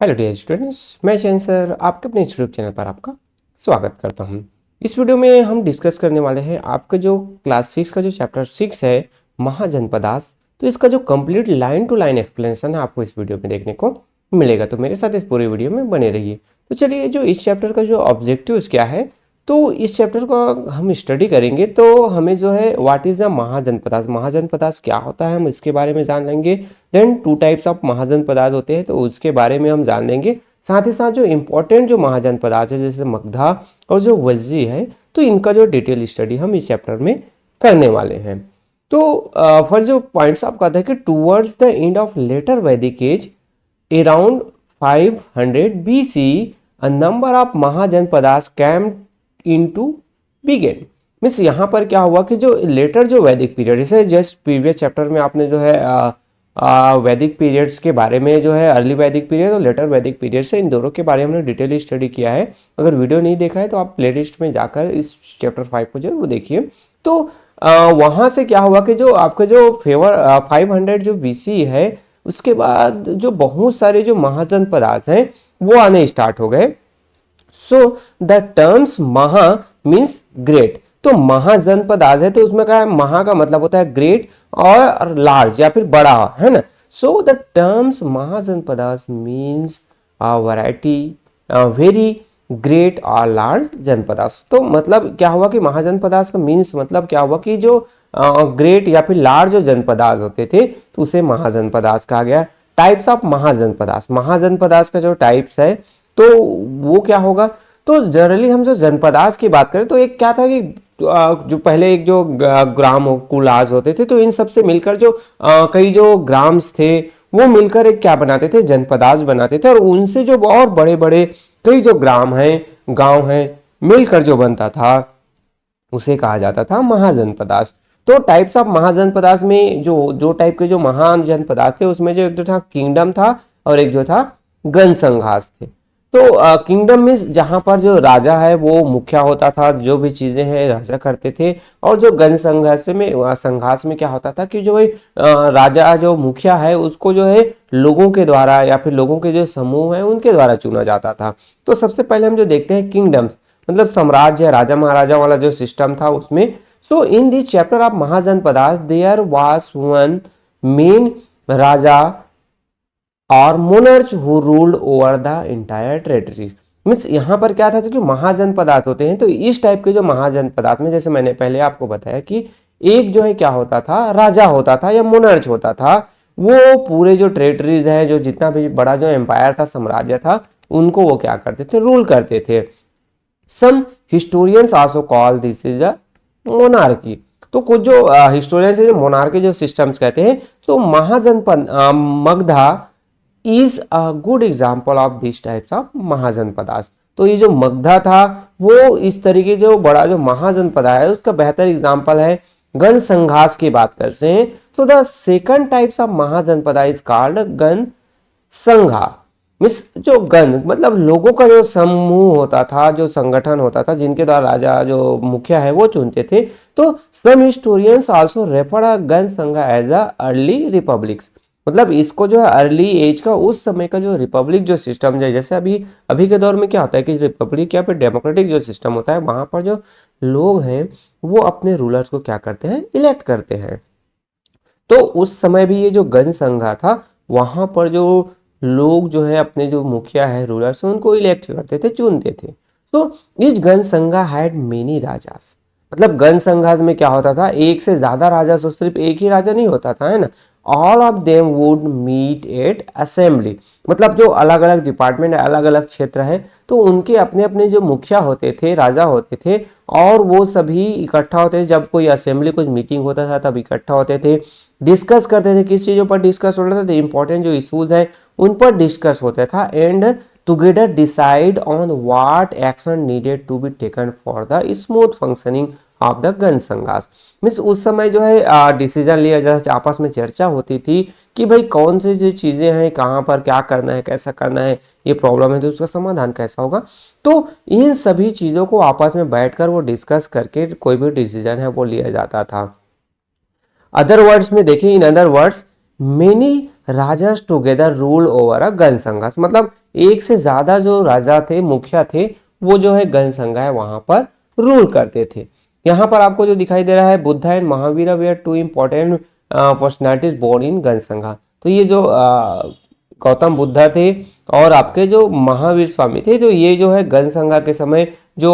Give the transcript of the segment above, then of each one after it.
Hello dear students, मैं Jain sir आपके अपने यूट्यूब चैनल पर आपका स्वागत करता हूं। इस वीडियो में हम डिस्कस करने वाले हैं आपका जो क्लास 6 का जो चैप्टर 6 है महाजनपदास। तो इसका जो complete line to line explanation है आपको इस वीडियो में देखने को मिलेगा, तो मेरे साथ इस पूरे वीडियो में बने रहिए। तो चलिए, जो इस चैप्टर का जो ऑब्जेक्टिव क्या है, तो इस चैप्टर को हम स्टडी करेंगे तो हमें जो है what is a Mahajanapadas, Mahajanapadas क्या होता है हम इसके बारे में जान लेंगे। Then two types of Mahajanapadas होते हैं तो उसके बारे में हम जान लेंगे। साथ ही साथ जो इंपॉर्टेंट जो महाजनपदास है जैसे मगधा और जो वज्जी है, तो इनका जो डिटेल स्टडी हम इस चैप्टर में करने वाले हैं। तो फर्स्ट जो पॉइंट्स आप कहते हैं कि towards the end of later Vedic age around 500 BC a number of Mahajanapadas came into begin। Means यहाँ पर क्या हुआ कि जो लेटर जो वैदिक पीरियड, जैसे जस्ट प्रीवियस चैप्टर में आपने जो है वैदिक पीरियड्स के बारे में जो है अर्ली वैदिक पीरियड और लेटर वैदिक पीरियड से इन दोनों के बारे में हमने डिटेल स्टडी किया है। अगर वीडियो नहीं देखा है तो आप प्लेलिस्ट में जाकर इस चैप्टर 5 को जरूर देखिए। तो वहाँ से क्या हुआ कि जो आपका जो 500 जो BC है उसके बाद जो बहुत सारे जो महाजनपदास हैं वो आने स्टार्ट हो गए। सो द टर्म्स महा मीन्स ग्रेट। तो महाजनपदास है तो उसमें क्या है, महा का मतलब होता है ग्रेट और लार्ज या फिर बड़ा, है ना। So the terms mahajanapadas means variety very great और लार्ज जनपदास। तो मतलब क्या हुआ कि महाजनपदास का मीन्स मतलब क्या हुआ कि जो ग्रेट या फिर लार्ज जो जनपदास होते थे तो उसे महाजनपदास कहा गया। टाइप्स ऑफ महाजनपदास, महाजनपदास का जो टाइप्स है तो वो क्या होगा, तो जनरली हम जो जनपदास की बात करें तो एक क्या था कि जो पहले एक जो ग्राम कुलाज होते थे तो इन सब से मिलकर जो कई जो ग्राम्स थे वो मिलकर एक क्या बनाते थे, जनपदास बनाते थे। और उनसे जो और बड़े बड़े कई जो ग्राम हैं, गांव हैं, मिलकर जो बनता था उसे कहा जाता था महाजनपदास। तो टाइप्स ऑफ महाजनपदास में जो टाइप के जो महान जनपदास थे उसमें जो एक जो था किंगडम था और एक जो था गणसंघास थे। तो किंगडम मीन्स जहां पर जो राजा है वो मुखिया होता था, जो भी चीजें हैं राजा करते थे। और जो संघास में क्या होता था कि जो भाई राजा जो मुखिया है उसको जो है लोगों के द्वारा या फिर लोगों के जो समूह है उनके द्वारा चुना जाता था। तो सबसे पहले हम जो देखते हैं किंगडम्स मतलब साम्राज्य, राजा महाराजा वाला जो सिस्टम था उसमें। So in this chapter of Mahajanapadas there was one main raja और monarch who ruled over the entire territories. Means यहाँ पर क्या था, जो महाजनपदास होते हैं तो इस टाइप के जो महाजनपदास में जैसे मैंने पहले आपको बताया कि एक जो है क्या होता था, राजा होता था या मोनर्च होता था, वो पूरे जो टेरिटरीज है, जो जितना भी बड़ा जो एम्पायर था, साम्राज्य था, उनको वो क्या करते थे, रूल करते थे। Some historians also call this is a monarchy. तो कुछ जो हिस्टोरियंस है मोनार्की जो सिस्टम्स कहते हैं। तो Mahajanapada Magadha is a good example of this types of Mahajanapadas. तो ये जो मगधा था वो इस तरीके जो बड़ा जो महाजनपदा है उसका बेहतर एग्जाम्पल है। गण संघास की बात करते हैं तो the second types of Mahajanapada is called गण संघा। मिस जो गण मतलब लोगों का जो समूह होता था, जो संगठन होता था जिनके द्वारा राजा जो मुखिया है वो चुनते थे। तो some historians also refer a Gana Sangha as a early republics. मतलब इसको जो है अर्ली एज का उस समय का जो रिपब्लिक जो सिस्टम है, जैसे अभी के दौर में क्या होता है कि रिपब्लिक या फिर डेमोक्रेटिक जो सिस्टम होता है वहां पर जो लोग हैं वो अपने रूलर्स को क्या करते हैं, इलेक्ट करते हैं। तो उस समय भी ये जो गण संघा था वहां पर जो लोग जो है अपने जो मुखिया है, रूलर्स हैं, उनको इलेक्ट करते थे, चुनते थे। तो इस गण संघा हैड मेनी राजास। मतलब गण संघास में क्या होता था, एक से ज्यादा राजा, तो सिर्फ एक ही राजा नहीं होता था, है ना। All of them would meet at assembly. मतलब जो अलग अलग डिपार्टमेंट है, अलग अलग क्षेत्र है, तो उनके अपने अपने जो मुखिया होते थे, राजा होते थे, और वो सभी इकट्ठा होते थे। जब कोई असेंबली कुछ मीटिंग होता था तब इकट्ठा होते थे, डिस्कस करते थे। किस चीजों पर डिस्कस होता था, इंपॉर्टेंट जो इश्यूज है उन पर डिस्कस होता था। And together decide on what action needed to be taken for the smooth functioning of the Gana Sanghas. Means उस समय जो है डिसीजन लिया जाता, आपस में चर्चा होती थी कि भाई कौन सी जो चीजें हैं, कहाँ पर क्या करना है, कैसा करना है, ये प्रॉब्लम है तो उसका समाधान कैसा होगा। तो इन सभी चीजों को आपस में बैठकर वो डिस्कस करके कोई भी डिसीजन है वो लिया जाता था। अदर वर्ड्स में देखिए, in other words many rajas together rule over a Gana संघा, मतलब एक से ज्यादा जो राजा थे, मुखिया थे, वो जो है गण संघा वहां पर रूल करते थे। यहाँ पर आपको जो दिखाई दे रहा है, Buddha and Mahavir were two important personalities born in Gana Sangha. तो ये जो गौतम बुद्धा थे और आपके जो महावीर स्वामी थे, तो ये जो है गण संघा के समय जो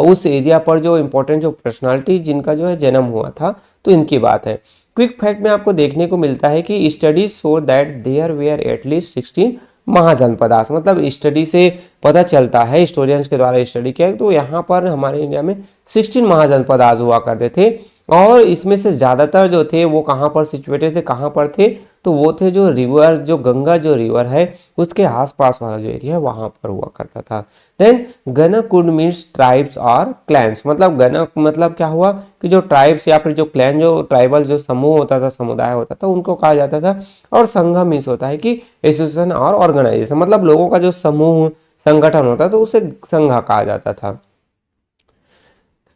उस एरिया पर जो इम्पोर्टेंट जो पर्सनालिटी जिनका जो है जन्म हुआ था, तो इनकी बात है। क्विक फैक्ट में आपको देखने को मिलता है कि studies show that there were at least 16 Mahajanapadas, मतलब स्टडी से पता चलता है, हिस्टोरियंस के द्वारा स्टडी किया, तो यहाँ पर हमारे इंडिया में 16 महाजनपदास हुआ करते थे। और इसमें से ज़्यादातर जो थे वो कहाँ पर सिचुएटेड थे, कहाँ पर थे, तो वो थे जो रिवर, जो गंगा जो रिवर है उसके आसपास वाला जो एरिया है वहाँ पर हुआ करता था। देन गण कुड मीन्स ट्राइब्स और क्लैंस, मतलब गण मतलब क्या हुआ कि जो ट्राइब्स या फिर जो क्लैन, जो ट्राइबल जो समूह होता था, समुदाय होता था, उनको कहा जाता था। और संघ मीन्स होता है कि एसोसिएशन और ऑर्गेनाइजेशन, मतलब लोगों का जो समूह संगठन होता है, तो उसे संघ कहा जाता था।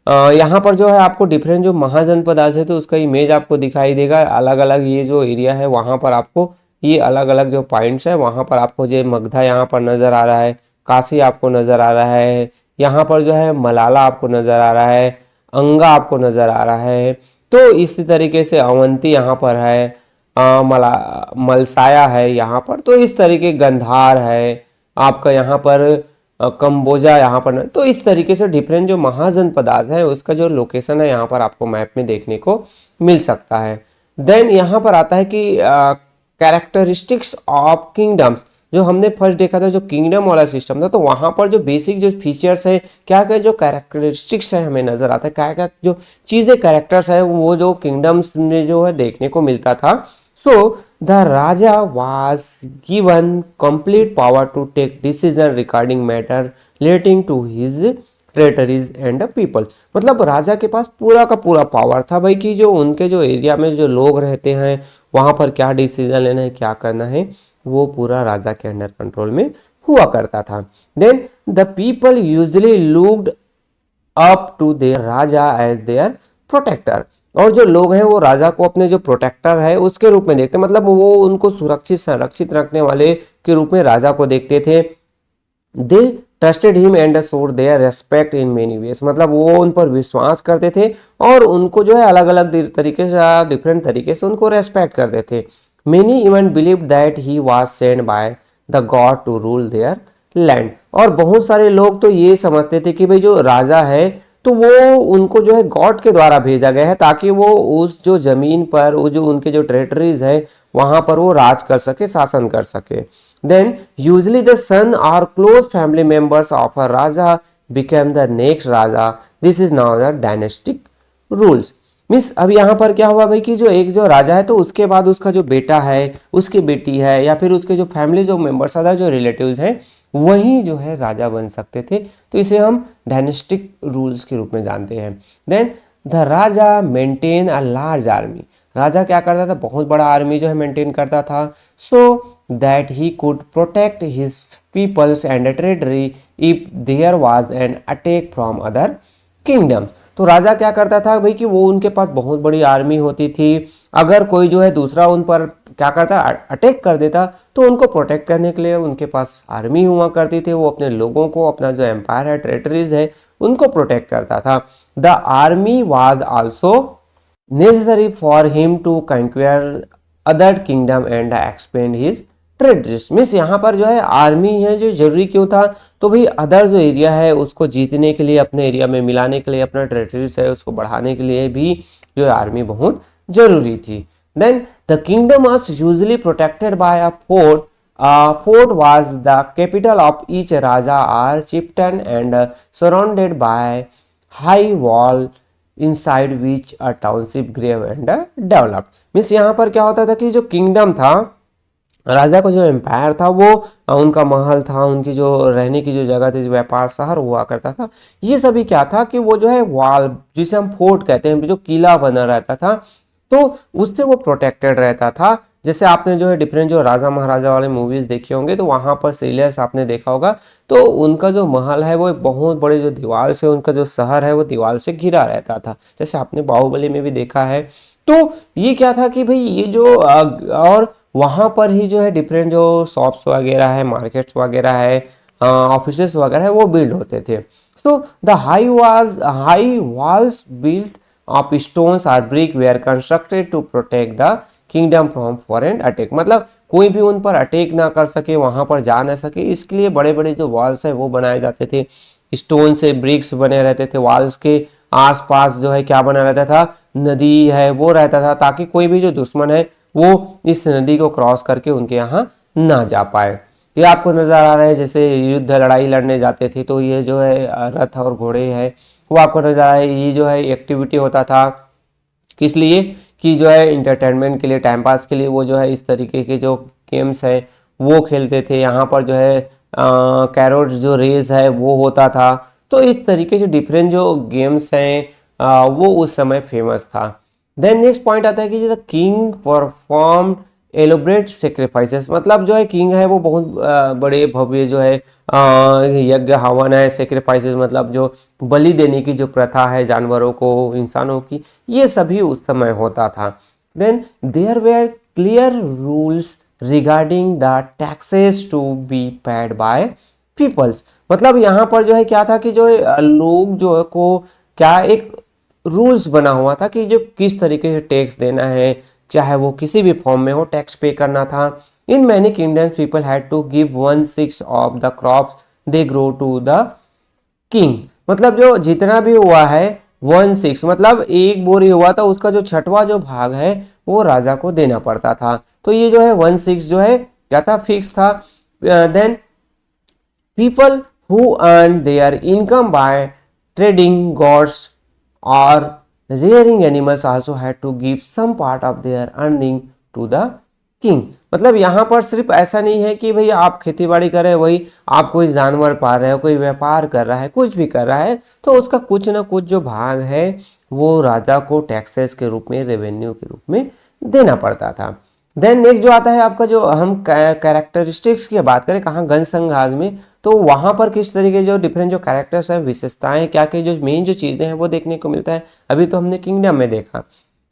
यहाँ पर जो है आपको डिफरेंट जो महाजनपदास है, तो उसका इमेज आपको दिखाई देगा। अलग अलग ये जो एरिया है वहाँ पर आपको ये अलग अलग जो पॉइंट्स है वहाँ पर आपको जो मगधा यहाँ पर नज़र आ रहा है, काशी आपको नज़र आ रहा है, यहाँ पर जो है मलाला आपको नज़र आ रहा है, अंगा आपको नज़र आ रहा है। तो इसी तरीके से अवंती यहाँ पर है, मलसाया है यहाँ पर, तो इस तरीके गंधार है आपका यहाँ पर, कंबोजा यहाँ पर। तो इस तरीके से डिफरेंट जो महाजनपदास है उसका जो लोकेशन है यहाँ पर आपको मैप में देखने को मिल सकता है। देन यहाँ पर आता है कि कैरेक्टरिस्टिक्स ऑफ किंगडम्स, जो हमने फर्स्ट देखा था जो किंगडम वाला सिस्टम था, तो वहां पर जो बेसिक जो फीचर्स है, क्या क्या जो कैरेक्टरिस्टिक्स है हमें नजर आता है, क्या क्या जो चीजें कैरेक्टर्स है वो जो किंगडम्स में जो है देखने को मिलता था। So the raja was given complete power to take decision regarding matter relating to his territories and people, मतलब राजा के पास पूरा का पूरा पावर था भाई कि जो उनके जो एरिया में जो लोग रहते हैं वहां पर क्या डिसीजन लेना है, क्या करना है, वो पूरा राजा के अंडर कंट्रोल में हुआ करता था। Then the people usually looked up to their raja as their protector, और जो लोग हैं वो राजा को अपने जो प्रोटेक्टर है उसके रूप में देखते, मतलब वो उनको सुरक्षित संरक्षित रखने वाले के रूप में राजा को देखते थे। They trusted him and showed their respect in many ways, मतलब वो उन पर विश्वास करते थे और उनको जो है अलग अलग तरीके से, डिफरेंट तरीके से उनको रेस्पेक्ट करते थे। Many even believe that he was sent by the god to rule their land, और बहुत सारे लोग तो ये समझते थे कि भाई जो राजा है तो वो उनको जो है गॉड के द्वारा भेजा गया है ताकि वो उस जो जमीन पर, वो जो उनके जो टेरिटरीज है वहां पर वो राज कर सके, शासन कर सके। देन यूजली द सन और close family members of a Raja became the next Raja, this is now the dynastic rules. Means अब यहाँ पर क्या हुआ भाई कि जो एक जो राजा है तो उसके बाद उसका जो बेटा है, उसकी बेटी है, या फिर उसके जो फैमिली जो मेंबर्स अदर जो रिलेटिव्स हैं वही जो है राजा बन सकते थे, तो इसे हम डायनेस्टिक रूल्स के रूप में जानते हैं। Then the raja maintain a large army, राजा क्या करता था, बहुत बड़ा आर्मी जो है मेंटेन करता था, so that he could protect his peoples and territory if there was an attack from other kingdoms. तो राजा क्या करता था भाई कि वो उनके पास बहुत बड़ी आर्मी होती थी, अगर कोई जो है दूसरा उन पर क्या करता अटैक कर देता तो उनको प्रोटेक्ट करने के लिए उनके पास आर्मी हुआ करती थी, वो अपने लोगों को, अपना जो एम्पायर है, टेरिटरीज है, उनको प्रोटेक्ट करता था। The army was also necessary for him to conquer other kingdom and expand his territories. Means यहाँ पर जो है आर्मी है जो जरूरी क्यों था, तो भाई अदर जो एरिया है उसको जीतने के लिए, अपने एरिया में मिलाने के लिए, अपना टेरिटरीज है उसको बढ़ाने के लिए भी जो है आर्मी बहुत जरूरी थी। Then the kingdom was usually protected by a fort, fort was the capital of each raja or chieftain and surrounded by high wall inside which a township grew and developed. Means यहाँ पर क्या होता था कि जो किंगडम था, राजा का जो एम्पायर था वो उनका महल था, उनकी जो रहने की जो जगह थी, व्यापार शहर हुआ करता था, ये सभी क्या था कि वो जो है वॉल, जिसे हम फोर्ट कहते हैं, जो किला बना रहता था, तो उससे वो प्रोटेक्टेड रहता था। जैसे आपने जो है डिफरेंट जो राजा महाराजा वाले मूवीज देखे होंगे तो वहां पर सेलियर्स आपने देखा होगा, तो उनका जो महल है वो एक बहुत बड़े जो दीवार से, उनका जो शहर है वो दीवार से घिरा रहता था, जैसे आपने बाहुबली में भी देखा है। तो ये क्या था कि भाई ये जो और वहाँ पर ही जो है डिफरेंट जो शॉप्स वगैरह है, मार्केट्स वगैरह है, ऑफिसेस वगैरह है, वो बिल्ड होते थे। So the high walls built of stones or brick were constructed to protect the kingdom from foreign attack. मतलब कोई भी उन पर अटैक ना कर सके, वहां पर जा ना सके, इसके लिए बड़े बड़े जो वॉल्स है वो बनाए जाते थे। स्टोन से ब्रिक्स बने रहते थे, वॉल्स के आसपास जो है क्या बना रहता था, नदी है वो रहता था, ताकि कोई भी जो दुश्मन है वो इस नदी को क्रॉस करके उनके यहाँ ना जा पाए। ये आपको नजर आ रहा है, जैसे युद्ध लड़ाई लड़ने जाते थे तो ये जो है रथ और घोड़े है वो आपको नजर आ रहा है। ये जो है एक्टिविटी होता था किस लिए, कि जो है इंटरटेनमेंट के लिए, टाइम पास के लिए वो जो है इस तरीके के जो गेम्स है वो खेलते थे। यहाँ पर जो है कैरोट जो रेस है वो होता था। तो इस तरीके से डिफरेंट जो गेम्स हैं वो उस समय फेमस था। देन नेक्स्ट पॉइंट आता है कि the king perform elaborate sacrifices. मतलब जो है किंग है वो बहुत बड़े भव्य जो है यज्ञ हवन है, सेक्रीफाइसेस मतलब जो बलि देने की जो प्रथा है जानवरों को, इंसानों की, ये सभी उस समय होता था। Then there were clear rules regarding the taxes to be paid by peoples. मतलब यहाँ पर जो है क्या था कि जो लोग जो को क्या एक रूल्स बना हुआ था कि जो किस तरीके से टैक्स देना है, चाहे वो किसी भी फॉर्म में हो, टैक्स पे करना था। In many kingdoms people had to give 1/6 of the crops they grow to the king. मतलब जो जितना भी हुआ है 1/6, मतलब एक बोरी हुआ था उसका जो छठवां जो भाग है वो राजा को देना पड़ता था। तो ये जो है 1/6 जो है क्या था, फिक्स था। Then people who earn their income by trading goods or rearing animals also had to give some part of their earning to the king। मतलब यहाँ पर सिर्फ ऐसा नहीं है कि भाई आप खेती बाड़ी कर रहे हैं, वही आप कोई जानवर पाल रहे हो, कोई व्यापार कर रहा है, कुछ भी कर रहा है, तो उसका कुछ ना कुछ जो भाग है वो राजा को टैक्सेस के रूप में, रेवेन्यू के रूप में देना पड़ता था। देन नेक्स्ट जो आता है आपका, जो हम कैरेक्टरिस्टिक्स की बात करें कहाँ गण संघाज में, तो वहां पर किस तरीके जो डिफरेंट जो कैरेक्टर्स हैं, विशेषताएं क्या क्या जो मेन जो चीजें हैं वो देखने को मिलता है। अभी तो हमने किंगडम में देखा।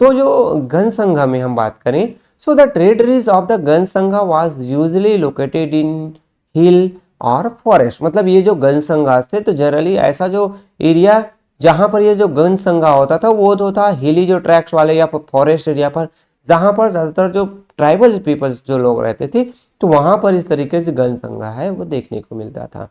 तो जो गण संघा में हम बात करें, so the territories of the गण संघा वाज यूजुअली लोकेटेड इन हिल और फॉरेस्ट। मतलब ये जो गण संघास थे तो जनरली ऐसा जो एरिया जहां पर ये जो गण संघा होता था वो तो था हिली जो ट्रैक्स वाले या फॉरेस्ट एरिया पर, जहां पर ज्यादातर जो ट्राइबल पीपल्स जो लोग रहते थे, तो वहां पर इस तरीके से गण संघा है वो देखने को मिलता था।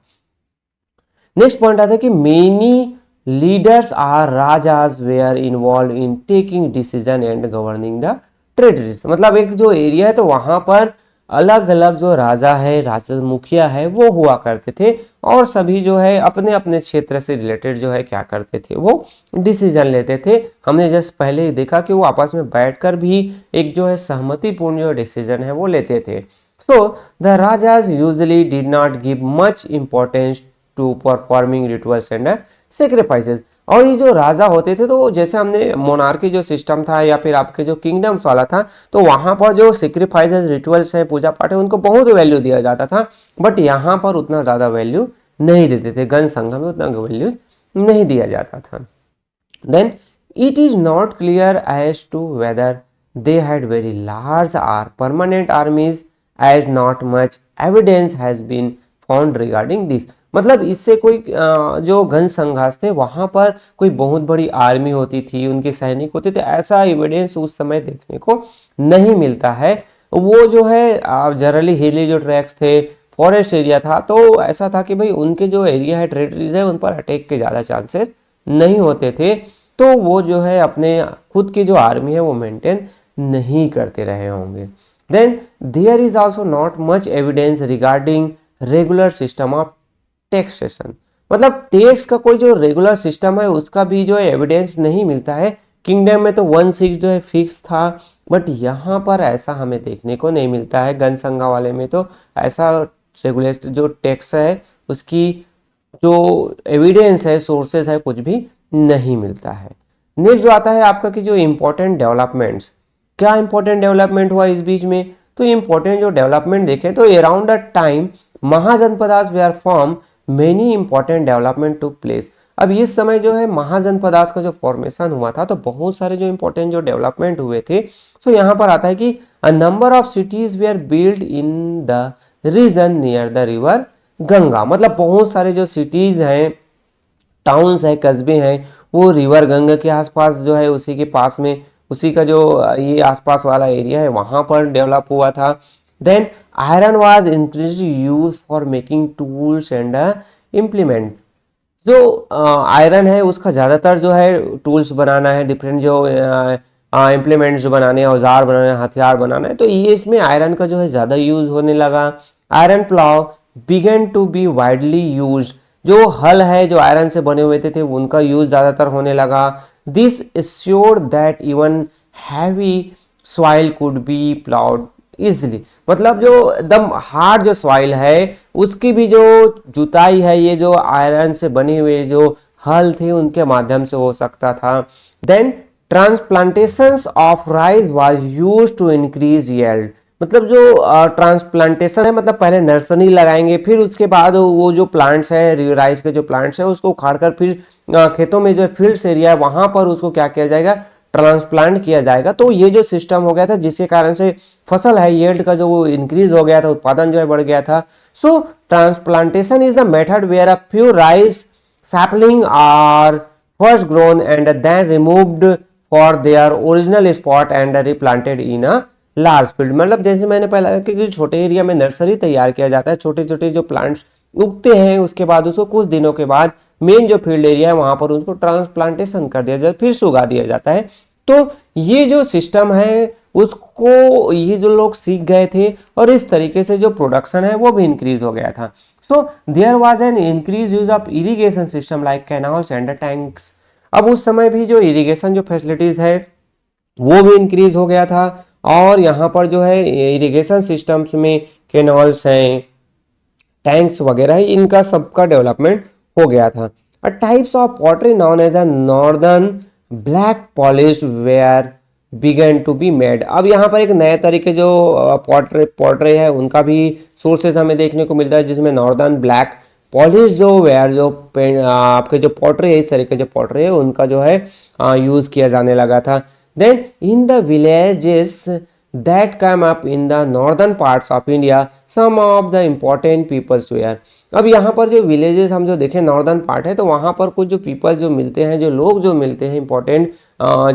नेक्स्ट पॉइंट आता है कि many leaders or rajas were involve in taking decision and governing the territories. मतलब एक जो एरिया है तो वहां पर अलग अलग जो राजा है, राजा मुखिया है वो हुआ करते थे, और सभी जो है अपने अपने क्षेत्र से रिलेटेड जो है क्या करते थे, वो डिसीजन लेते थे। हमने जस्ट पहले ही देखा कि वो आपस में बैठकर भी एक जो है सहमतिपूर्ण जो डिसीजन है वो लेते थे। So the rajas usually did not give much importance to performing rituals and sacrifices. और ये जो राजा होते थे तो जैसे हमने मोनार्की जो सिस्टम था या फिर आपके जो किंगडम्स वाला था, तो वहां पर जो सेक्रीफाइसेस रिचुअल्स है, पूजा पाठ है, उनको बहुत वैल्यू दिया जाता था। बट यहाँ पर उतना ज्यादा वैल्यू नहीं देते थे, गण संघ में उतना वैल्यू नहीं दिया जाता था। Then it is not clear as to whether they had very large or permanent armies, as not much evidence has been found regarding this. मतलब इससे कोई जो गण संघास थे वहां पर कोई बहुत बड़ी आर्मी होती थी, उनके सैनिक होते थे, ऐसा एविडेंस उस समय देखने को नहीं मिलता है। वो जो है जनरली हिली जो ट्रैक्स थे, फॉरेस्ट एरिया था, तो ऐसा था कि भाई उनके जो एरिया है, टेरिटरीज है, उन पर अटैक के ज़्यादा चांसेस नहीं होते थे। तो वो जो है अपने खुद की जो आर्मी है वो मेंटेन नहीं करते रहे होंगे। Then there is also not much evidence regarding regular system of taxation. मतलब टैक्स का कोई जो रेगुलर सिस्टम है उसका भी जो है एविडेंस नहीं मिलता है। किंगडम में तो 1/6 जो है फिक्स था, बट यहाँ पर ऐसा हमें देखने को नहीं मिलता है। गण संघा वाले में तो ऐसा रेगुलर जो टैक्स है उसकी जो एविडेंस है, सोर्सेज है, कुछ भी नहीं मिलता है। नेक्स्ट जो आता है आपका कि जो इंपॉर्टेंट डेवलपमेंट्स, क्या इंपॉर्टेंट डेवलपमेंट हुआ इस बीच में, तो इंपॉर्टेंट जो डेवलपमेंट देखें तो around the time Mahajanapadas were form many important development to place. अब इस समय जो है महाजनपदास का जो फॉर्मेशन हुआ था तो बहुत सारे जो इंपॉर्टेंट जो डेवलपमेंट हुए थे। तो यहाँ पर आता है कि A number of cities were built in the region near the river Ganga. मतलब बहुत सारे जो सिटीज हैं, टाउन्स हैं, कस्बे हैं, वो रिवर गंगा के आसपास जो है उसी के पास में, उसी का जो ये आसपास वाला एरिया है वहाँ पर डेवलप हुआ था। Then iron was increased use for making tools and implement. जो आयरन है उसका ज़्यादातर जो है टूल्स बनाना है, डिफरेंट जो इम्प्लीमेंट्स बनाने हैं, औजार बनाने हैं, हथियार बनाना है, तो ये इसमें आयरन का जो है ज़्यादा यूज होने लगा। Iron plough began to be widely use. जो हल है जो आयरन से बने हुए थे उनका यूज ज़्यादातर होने लगा। This assured that even heavy soil could be ploughed easily. मतलब जो एकदम हार्ड जो सॉइल है उसकी भी जो जुताई है ये जो आयरन से बने हुए जो हल थे उनके माध्यम से हो सकता था। Then transplantations of rice was used to increase yield. मतलब जो ट्रांसप्लांटेशन है, मतलब पहले नर्सरी लगाएंगे, फिर उसके बाद वो जो प्लांट्स हैं, राइस के जो प्लांट्स हैं, उसको उखाड़कर फिर खेतों में जो फील्ड्स एरिया है वहां पर उसको क्या किया जाएगा, ट्रांसप्लांट किया जाएगा। तो ये जो सिस्टम हो गया था जिसके कारण से फसल है यील्ड का जो इंक्रीज हो गया था, उत्पादन जो है बढ़ गया था। So transplantation is the method where a few rice sapling are first grown and then removed for their original spot and replanted in a large field. मतलब जैसे मैंने पहला कि छोटे एरिया में नर्सरी तैयार किया जाता है, छोटे छोटे जो प्लांट्स उगते हैं उसके बाद उसको कुछ दिनों के बाद मेन जो फील्ड एरिया है वहां पर उसको ट्रांसप्लांटेशन कर दिया जाता है, फिर से उगा दिया जाता है। तो ये जो सिस्टम है उसको ये जो लोग सीख गए थे और इस तरीके से जो प्रोडक्शन है वो भी इंक्रीज हो गया था। So there was an increase use of irrigation system like canals and tanks. अब उस समय भी जो इरिगेशन जो फैसिलिटीज है वो भी इंक्रीज हो गया था और यहाँ पर जो है इरिगेशन सिस्टम्स में कैनाल्स हैं, टैंक्स वगैरह है, इनका सबका डेवलपमेंट हो गया था। A types of pottery known as a northern black polished ware began to be made. अब यहाँ पर एक नए तरीके जो पॉटरी है उनका भी सोर्सेज हमें देखने को मिलता है, जिसमें नॉर्दर्न ब्लैक पॉलिश जो वेयर जो आपके जो पॉटरी है, इस तरीके जो पॉटरी है उनका जो है यूज किया जाने लगा था। Then in the villages that come up in the northern parts of India, some of the important peoples were। अब यहाँ पर जो विलेजेस हम जो देखें नॉर्दर्न पार्ट है तो वहाँ पर कुछ जो पीपल जो मिलते हैं, जो लोग जो मिलते हैं इंपॉर्टेंट,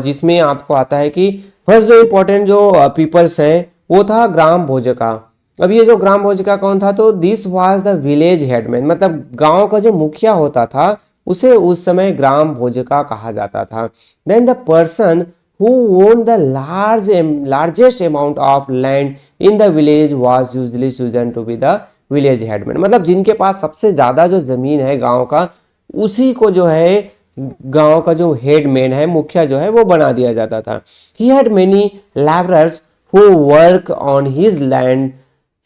जिसमें आपको आता है कि फर्स्ट जो इंपॉर्टेंट जो पीपल्स हैं वो था ग्राम भोजका। अब ये जो ग्राम भोजका कौन था, तो this was the village headman. मतलब गाँव का जो मुखिया होता था उसे उस समय ग्राम भोजका कहा जाता था। Then the person who owned the largest amount of land in the village was usually chosen to be the village headman। मतलब जिनके पास सबसे ज्यादा जो जमीन है गांव का उसी को जो है गांव का जो हेडमैन है, मुखिया जो है वो बना दिया जाता था। he had many laborers who work on his land।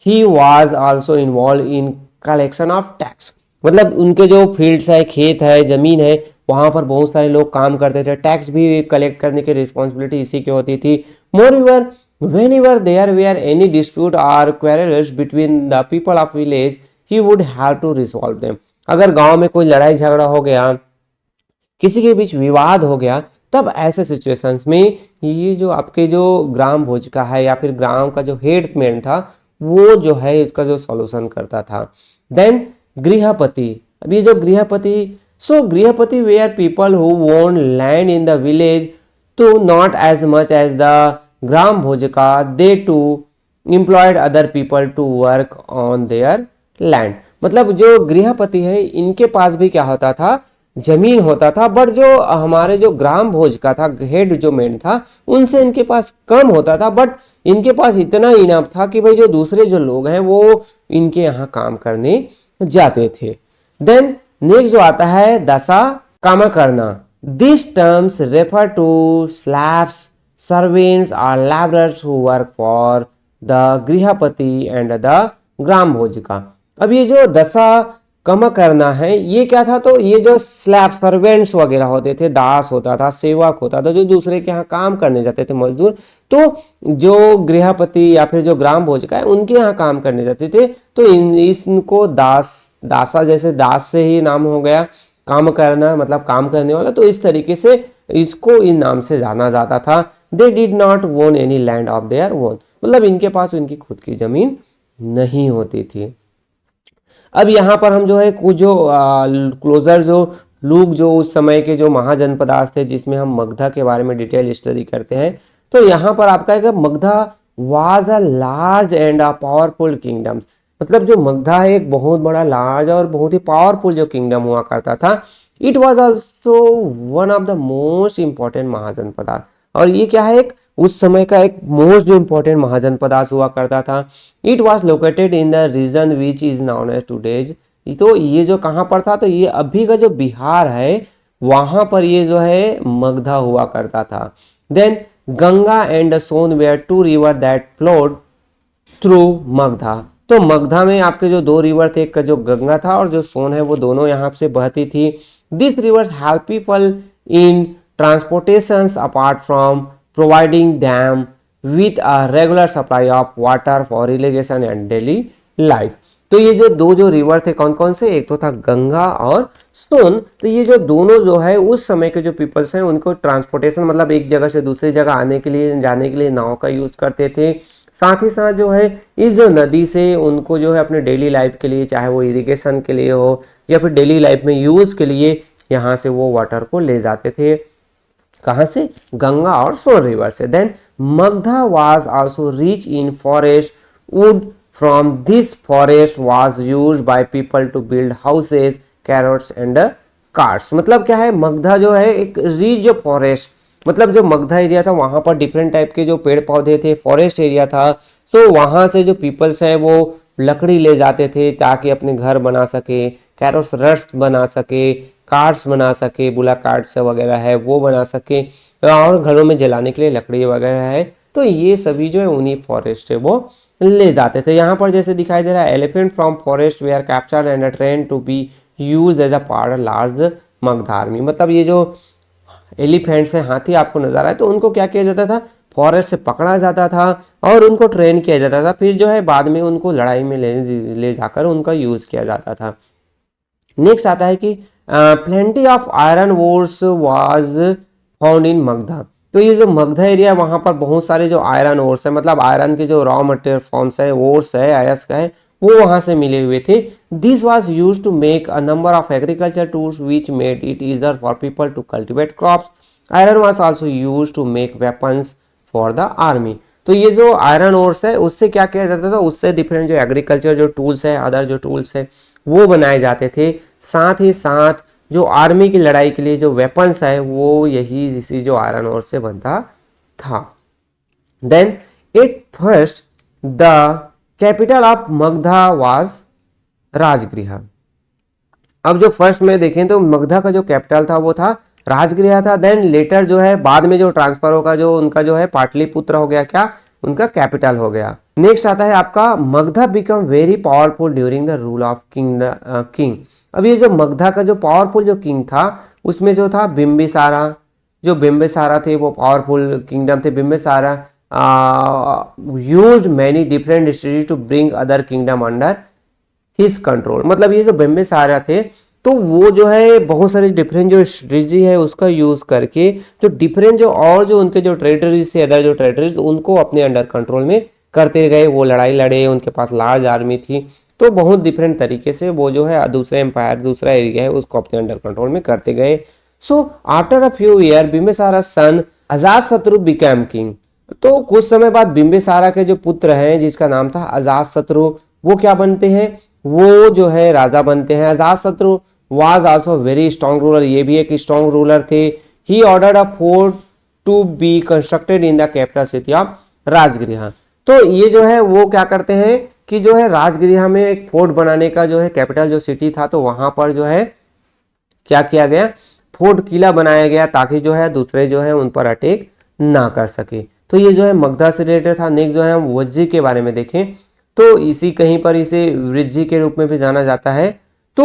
he was also involved in collection of tax। मतलब उनके जो फील्ड्स है, खेत है, जमीन है, वहां पर बहुत सारे लोग काम करते थे, टैक्स भी कलेक्ट करने की रिस्पॉन्सिबिलिटी इसी की होती थी। मोreover whenever there were any dispute or quarrels between the people of village he would have to resolve them। अगर गांव में कोई लड़ाई झगड़ा हो गया, किसी के बीच विवाद हो गया, तब ऐसे सिचुएशंस में ये जो आपके जो ग्राम भोजका है या फिर ग्राम का जो हेडमैन था वो जो है इसका जो सॉल्यूशन करता था। देन गृहपति। अब ये जो गृहपति, so गृहपति were people who owned land in the village, तो not as much as the gram bhojaka, they too employed other people to work on their land। मतलब जो गृहपति है इनके पास भी क्या होता था, जमीन होता था, बट जो हमारे जो ग्राम भोजका था, हेड जो मैन था, उनसे इनके पास कम होता था, बट इनके पास इतना इनाफ था कि भाई जो दूसरे जो लोग हैं वो इनके यहाँ काम करने जाते थे। देन नेक्स्ट जो आता है दशा काम करना। This terms refer to slaves, servants और labourers who work for the grihapati and the gram bhojaka. अब ये जो दशा कम करना है ये क्या था, तो ये जो स्लैब सर्वेंट्स वगैरह होते थे, दास होता था, सेवक होता था, जो दूसरे के यहाँ काम करने जाते थे मजदूर, तो जो गृहपति या फिर जो ग्राम भोजिका है उनके यहाँ काम करने जाते थे, तो इनको दास, दासा जैसे दास से ही नाम हो गया, काम करना मतलब काम करने वाला, तो इस तरीके से इसको इन नाम से जाना जाता था। They did not own any land of their own. मतलब इनके पास उनकी खुद की जमीन नहीं होती थी। अब यहाँ पर हम जो है कुछ जो क्लोजर जो लुक जो उस समय के जो महाजनपदास थे जिसमें हम मगधा के बारे में डिटेल स्टडी करते हैं, तो यहाँ पर आपका है Magadha was a large and a powerful kingdom. मतलब जो मगधा है एक बहुत बड़ा लार्ज और बहुत ही पावरफुल जो किंगडम हुआ करता था। It was also one of the most important mahajanapadas. और ये क्या है, एक उस समय का एक मोस्ट जो इंपॉर्टेंट महाजनपदास हुआ करता था। It was located in the region which is known as today's. तो ये जो कहाँ पर था, तो ये अभी का जो बिहार है वहां पर ये जो है मगधा हुआ करता था। Then Ganga and Son were two river that flowed through Magadha. तो मगधा में आपके जो दो रिवर थे, एक का जो गंगा था और जो सोन है वो दोनों यहाँ से बहती थी। This reverse help people in transportation apart from providing them with a regular supply of water for irrigation and daily life. तो ये जो दो जो रिवर थे कौन कौन से, एक तो था गंगा और सोन। तो ये जो दोनों जो है उस समय के जो पीपल्स हैं उनको ट्रांसपोर्टेशन मतलब एक जगह से दूसरी जगह आने के लिए जाने के लिए नाव का यूज करते थे। साथ ही साथ जो है इस जो नदी से उनको जो है अपने डेली लाइफ के लिए, चाहे वो इरिगेशन के लिए हो या फिर डेली लाइफ में यूज के लिए, यहाँ से वो वाटर को ले जाते थे। कहाँ से, गंगा और सोन रिवर से। Then Magadha was also rich in forest wood from this forest was used by people to build houses chariots and carts. मतलब क्या है, मगधा जो है एक रिच जो फॉरेस्ट, मतलब जो मगधा एरिया था वहां पर डिफरेंट टाइप के जो पेड़ पौधे थे, फॉरेस्ट एरिया था। तो वहां से जो पीपल्स हैं वो लकड़ी ले जाते थे ताकि अपने घर बना सके, कैरोट्स रस्ट बना सके, कार्ड्स बना सके, बुला कार्ड्स वगैरह है वो बना सके, और घरों में जलाने के लिए लकड़ी वगैरह है। तो ये सभी जो है उन्हीं फॉरेस्ट है वो ले जाते थे। यहाँ पर जैसे दिखाई दे रहा है, elephant from forest were captured and train to be use as a part large Magadha army. मतलब ये जो एलिफेंट्स हैं, हाथी आपको नजर आया, तो उनको क्या किया जाता था, फॉरेस्ट से पकड़ा जाता था और उनको ट्रेन किया जाता था। फिर जो है बाद में उनको लड़ाई में ले जाकर उनका यूज किया जाता था। नेक्स्ट आता है कि plenty of iron verse was found in Magadha. तो ये जो मगधा एरिया वहां पर बहुत सारे जो आयरन ओर्स है, मतलब आयरन के जो रॉ मटेरियल फॉर्म्स है, ओर्स है, आयस का है, वो वहां से मिले हुए थे। This was used to make a number of agriculture tools which made it easier for people to cultivate crops. Iron was also used to make weapons for the army. तो ये जो आयरन ओर्स है उससे क्या किया जाता था, उससे डिफरेंट जो एग्रीकल्चर जो टूल्स है, अदर जो टूल्स है वो बनाए जाते थे। साथ ही साथ जो आर्मी की लड़ाई के लिए जो वेपन्स है वो यही इसी जो आयरन ओर से बनता था। Then it first the capital of Magadha was Rajgriha. अब जो फर्स्ट में देखें तो मगधा का जो कैपिटल था वो था राजगृह था। देन लेटर जो है बाद में जो ट्रांसफर होगा, जो उनका जो है पाटलिपुत्र हो गया, क्या उनका कैपिटल हो गया। नेक्स्ट आता है आपका Magadha become very powerful during the rule of king. अब ये जो मगधा का जो पावरफुल जो किंग था उसमें जो था बिंबिसारा, जो बिंबिसारा थे वो पावरफुल किंगडम थे। Bimbisara used many different strategy to bring other kingdom under his control. मतलब ये जो बिंबिसारा थे तो वो जो है बहुत सारे डिफरेंट जो स्ट्रेटजी है उसका यूज करके जो डिफरेंट जो और जो उनके जो टेरिटरीज थे, अदर जो टेरिटरीज, उनको अपने अंडर कंट्रोल में करते गए। वो लड़ाई लड़े, उनके पास लार्ज आर्मी थी, तो बहुत डिफरेंट तरीके से वो जो है दूसरे एम्पायर, दूसरा एरिया है उसको अपने अंडर कंट्रोल में करते गए। So after a few year Bimbisara son Ajatashatru became king. तो कुछ समय बाद बिंबिसारा के जो पुत्र हैं जिसका नाम था अजातशत्रु, वो क्या बनते हैं, वो जो है राजा बनते हैं। Ajatashatru was also very strong ruler, ये भी एक स्ट्रॉन्ग रूलर थे। He ordered a fort to be constructed in the capital city of Rajgriha. तो ये जो है वो क्या करते हैं कि जो है राजगृह में एक फोर्ट बनाने का जो है कैपिटल जो सिटी था, तो वहां पर जो है क्या किया गया, फोर्ट किला बनाया गया ताकि जो है दूसरे जो है उन पर अटैक ना कर सके। तो ये जो है मगधा से रिलेटेड था। नेक्स्ट जो है हम वज्जी के बारे में देखें तो इसी कहीं पर इसे वृज्जी के रूप में भी जाना जाता है। तो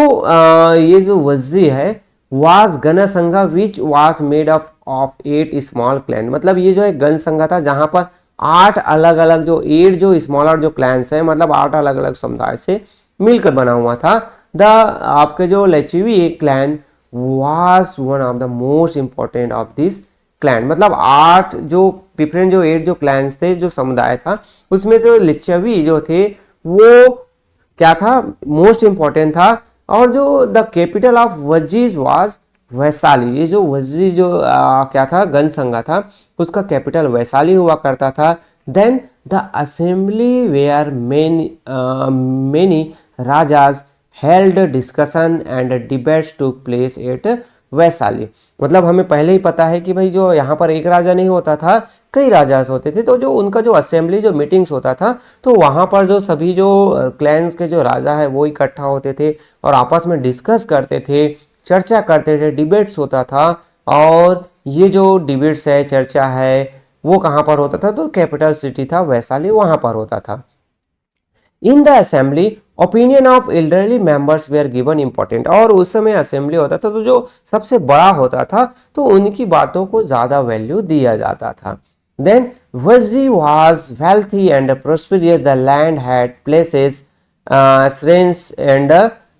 ये जो वज्जी है वाज गण संघा which was made of 8 small clan. मतलब ये जो है गण संघा था जहां पर 8 अलग अलग जो 8 जो स्मॉलर जो क्लैंस है, मतलब 8 अलग अलग समुदाय से मिलकर बना हुआ था। द आपके जो Lichchhavi clan was one of the most important of this clan, मतलब 8 जो डिफरेंट जो 8 जो क्लैंस थे, जो समुदाय था, उसमें जो लिच्छवी जो थे वो क्या था, मोस्ट इंपॉर्टेंट था। और जो the capital of Vajjis was Vaishali, ये जो वजी जो क्या था, गणसंगा था, उसका कैपिटल वैशाली हुआ करता था। Then the assembly where many rajas held discussion and debates took place at Vaishali. मतलब हमें पहले ही पता है कि भाई जो यहाँ पर एक राजा नहीं होता था, कई राजा होते थे, तो जो उनका जो असेंबली जो मीटिंग्स होता था, तो वहाँ पर जो सभी जो क्लैंस के जो राजा है वो इकट्ठा होते थे और आपस में डिस्कस करते थे, चर्चा करते थे, डिबेट्स होता था। और ये जो डिबेट्स है, चर्चा है, वो कहाँ पर होता था, तो कैपिटल सिटी था वैशाली, वहाँ पर होता था। In the assembly opinion of elderly members were given important, और उस समय असेंबली होता था तो जो सबसे बड़ा होता था तो उनकी बातों को ज्यादा वैल्यू दिया जाता था। Then Vajji was wealthy and prosperous, the land had places shrines and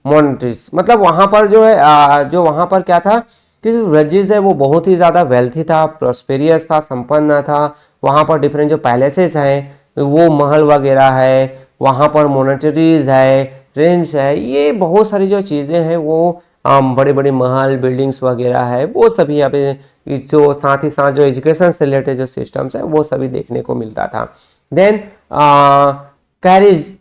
monasteries. मतलब वहां पर जो है जो वहां पर क्या था कि जो वजीज है वो बहुत ही ज्यादा वेल्थी था, प्रोस्पेरियस था, संपन्न था। वहां पर डिफरेंट जो पैलेसेस हैं, वो महल वगैरह है, वहाँ पर मोनेटरीज है, ट्रेंड्स है, ये बहुत सारी जो चीज़ें हैं वो बड़े बड़े महल, बिल्डिंग्स वगैरह है, वो सभी यहाँ पे, जो साथ ही साथ जो एजुकेशन से रिलेटेड जो सिस्टम्स है वो सभी देखने को मिलता था। Then carriage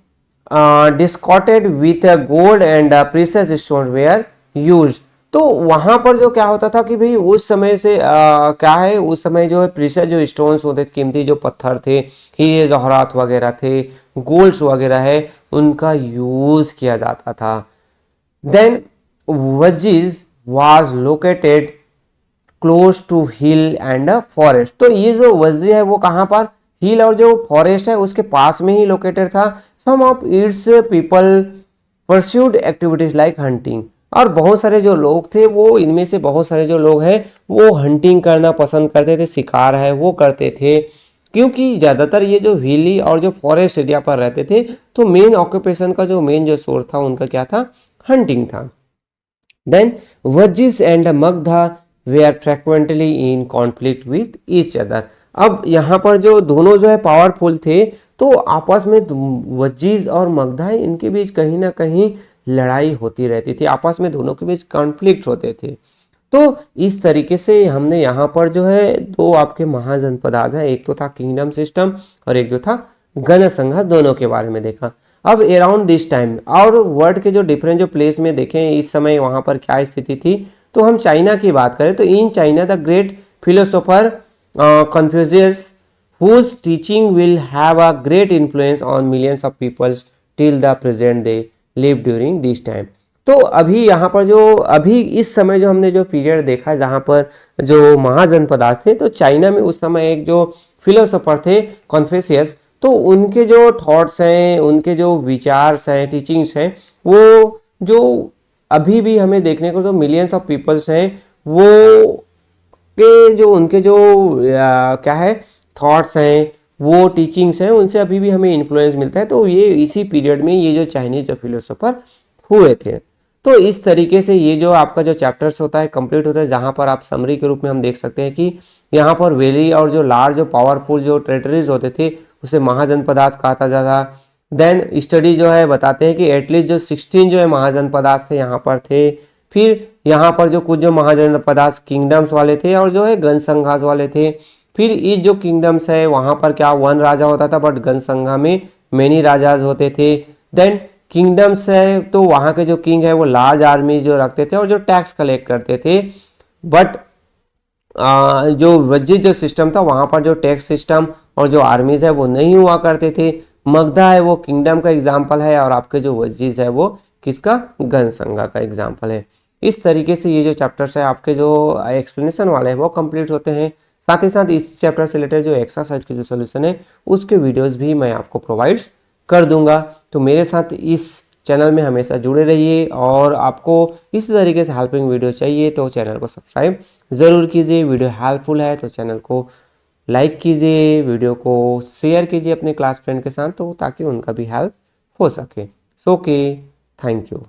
decorated with gold and precious stone were used. तो वहां पर जो क्या होता था कि भाई उस समय से क्या है, उस समय जो है प्रीशियस जो स्टोन्स होते थे, कीमती जो पत्थर थे, हीरे जवाहरात वगैरह थे, गोल्ड्स वगैरह है, उनका यूज किया जाता था। Then Vajjis was located close to hill and forest. तो ये जो वजी है वो कहाँ पर, हिल और जो फॉरेस्ट है उसके पास में ही लोकेटेड था। Some of its people pursued activities like hunting, और बहुत सारे जो लोग थे वो, इनमें से बहुत सारे जो लोग हैं वो हंटिंग करना पसंद करते थे, शिकार है वो करते थे, क्योंकि ज़्यादातर ये जो हिली और जो फॉरेस्ट एरिया पर रहते थे तो मेन ऑक्यूपेशन का जो मेन जो सोर्स था उनका क्या था, हंटिंग था। Then Vajjis and Magadha were frequently in conflict with each other. अब यहाँ पर जो दोनों जो है पावरफुल थे, तो आपस में वजीज और मगधा इनके बीच कहीं ना कहीं लड़ाई होती रहती थी, आपस में दोनों के बीच कॉन्फ्लिक्ट होते थे। तो इस तरीके से हमने यहाँ पर जो है दो आपके महाजनपदाज हैं, एक तो था किंगडम सिस्टम और एक जो था गण संघ, दोनों के बारे में देखा। अब अराउंड दिस टाइम और वर्ल्ड के जो डिफरेंट जो प्लेस में देखें इस समय वहाँ पर क्या स्थिति थी, तो हम चाइना की बात करें तो in China the great philosopher Confucius whose teaching will have a great influence on millions of people till the present day live during this time। तो अभी यहाँ पर जो अभी इस समय जो हमने जो पीरियड देखा जहाँ पर जो महाजनपदार्थ थे, तो चाइना में उस समय एक जो फिलोसोफर थे कॉन्फ्यूशियस, तो उनके जो थॉट्स हैं, उनके जो विचार्स हैं, टीचिंग्स हैं, वो जो अभी भी हमें देखने को तो मिलियंस ऑफ पीपल्स हैं वो के जो उनके जो क्या है थॉट्स हैं, वो टीचिंग्स हैं, उनसे अभी भी हमें इन्फ्लुएंस मिलता है। तो ये इसी पीरियड में ये जो चाइनीज जो फिलोसोफर हुए थे। तो इस तरीके से ये जो आपका जो चैप्टर्स होता है कंप्लीट होता है, जहाँ पर आप समरी के रूप में हम देख सकते हैं कि यहाँ पर वेली और जो लार्ज जो पावरफुल जो टेरिटरीज होते थे उसे महाजनपदास कहा जाता। देन स्टडी जो है बताते हैं कि एटलीस्ट जो 16 जो है महाजनपदास थे यहाँ पर थे। फिर यहाँ पर जो कुछ जो महाजनपदास किंगडम्स वाले थे और जो है गणसंघास वाले थे। फिर इस जो किंगडम्स है वहाँ पर क्या वन राजा होता था, बट गणसंघा में मेनी राजाज होते थे। देन किंगडम्स है तो वहाँ के जो किंग है वो लार्ज आर्मी जो रखते थे और जो टैक्स कलेक्ट करते थे। बट जो वज्जित जो सिस्टम था वहाँ पर जो टैक्स सिस्टम और जो आर्मीज है वो नहीं हुआ करते थे। मगधा है वो किंगडम का एग्जाम्पल है और आपके जो वज्जित है वो किसका, गणसंघा का एग्जाम्पल है। इस तरीके से ये जो चैप्टर्स है आपके जो एक्सप्लेनेशन वाले हैं वो कंप्लीट होते हैं। साथ ही साथ इस चैप्टर से रिलेटेड जो एक्सरसाइज के जो सोल्यूशन है उसके वीडियोस भी मैं आपको प्रोवाइड कर दूंगा। तो मेरे साथ इस चैनल में हमेशा जुड़े रहिए और आपको इस तरीके से हेल्पिंग वीडियो चाहिए तो चैनल को सब्सक्राइब ज़रूर कीजिए। वीडियो हेल्पफुल है तो चैनल को लाइक कीजिए, वीडियो को शेयर कीजिए अपने क्लास फ्रेंड के साथ तो ताकि उनका भी हेल्प हो सके। Okay, thank you.